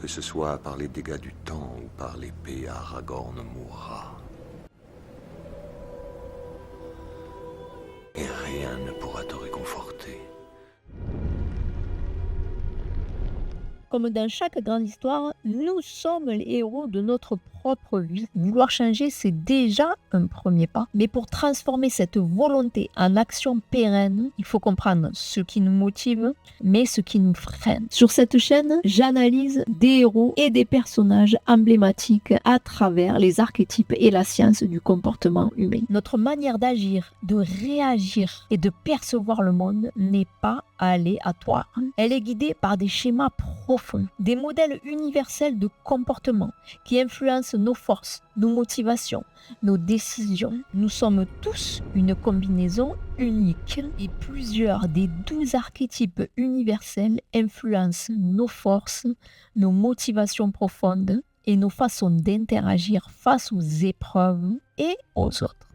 Que ce soit par les dégâts du temps ou par l'épée, Aragorn mourra. Et rien ne pourra te réconforter. Comme dans chaque grande histoire, nous sommes les héros de notre propre vie. Vouloir changer, c'est déjà un premier pas. Mais pour transformer cette volonté en action pérenne, il faut comprendre ce qui nous motive, mais ce qui nous freine. Sur cette chaîne, j'analyse des héros et des personnages emblématiques à travers les archétypes et la science du comportement humain. Notre manière d'agir, de réagir et de percevoir le monde n'est pas aléatoire. Elle est guidée par des schémas profonds, des modèles universels de comportement qui influencent nos forces, nos motivations, nos décisions. Nous sommes tous une combinaison unique et plusieurs des 12 archétypes universels influencent nos forces, nos motivations profondes et nos façons d'interagir face aux épreuves et aux autres.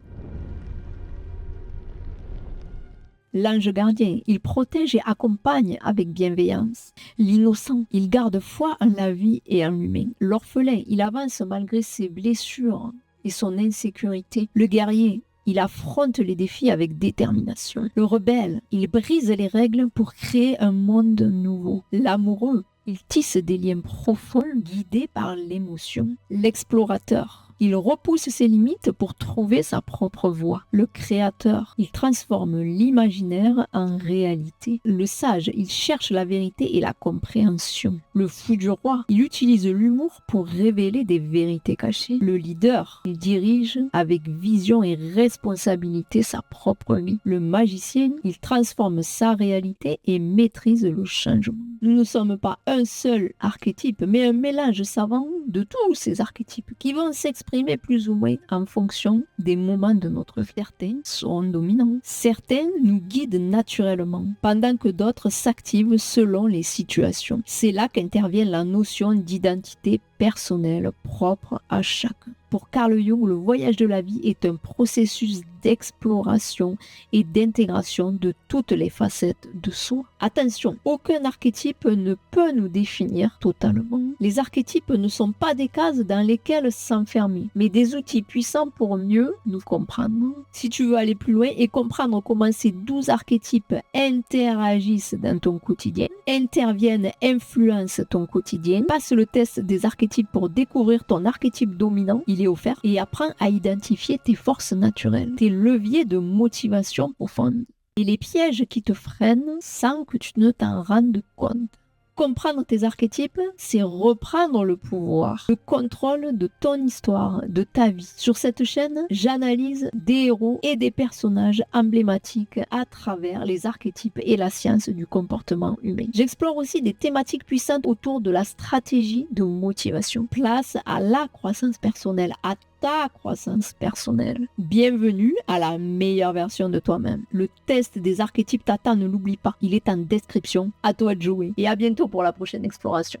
L'ange gardien, il protège et accompagne avec bienveillance. L'innocent, il garde foi en la vie et en l'humain. L'orphelin, il avance malgré ses blessures et son insécurité. Le guerrier, il affronte les défis avec détermination. Le rebelle, il brise les règles pour créer un monde nouveau. L'amoureux, il tisse des liens profonds guidés par l'émotion. L'explorateur, il repousse ses limites pour trouver sa propre voie. Le créateur, il transforme l'imaginaire en réalité. Le sage, il cherche la vérité et la compréhension. Le fou du roi, il utilise l'humour pour révéler des vérités cachées. Le leader, il dirige avec vision et responsabilité sa propre vie. Le magicien, il transforme sa réalité et maîtrise le changement. Nous ne sommes pas un seul archétype, mais un mélange savant de tous ces archétypes qui vont s'exprimer plus ou moins en fonction des moments de notre vie. Certains sont dominants, certains nous guident naturellement, pendant que d'autres s'activent selon les situations. C'est là qu'intervient la notion d'identité personnelle propre à chacun. Pour Carl Jung, le voyage de la vie est un processus d'exploration et d'intégration de toutes les facettes de soi. Attention, aucun archétype ne peut nous définir totalement. Les archétypes ne sont pas des cases dans lesquelles s'enfermer, mais des outils puissants pour mieux nous comprendre. Si tu veux aller plus loin et comprendre comment ces 12 archétypes interagissent dans ton quotidien, interviennent, influencent ton quotidien, passe le test des archétypes pour découvrir ton archétype dominant, il est offert, et apprends à identifier tes forces naturelles, tes leviers de motivation profonde et les pièges qui te freinent sans que tu ne t'en rendes compte. Comprendre tes archétypes, c'est reprendre le pouvoir, le contrôle de ton histoire, de ta vie. Sur cette chaîne, j'analyse des héros et des personnages emblématiques à travers les archétypes et la science du comportement humain. J'explore aussi des thématiques puissantes autour de la stratégie de motivation. Place à la croissance personnelle, à ta croissance personnelle. Bienvenue à la meilleure version de toi-même. Le test des archétypes t'attend, ne l'oublie pas. Il est en description. À toi de jouer. Et à bientôt pour la prochaine exploration.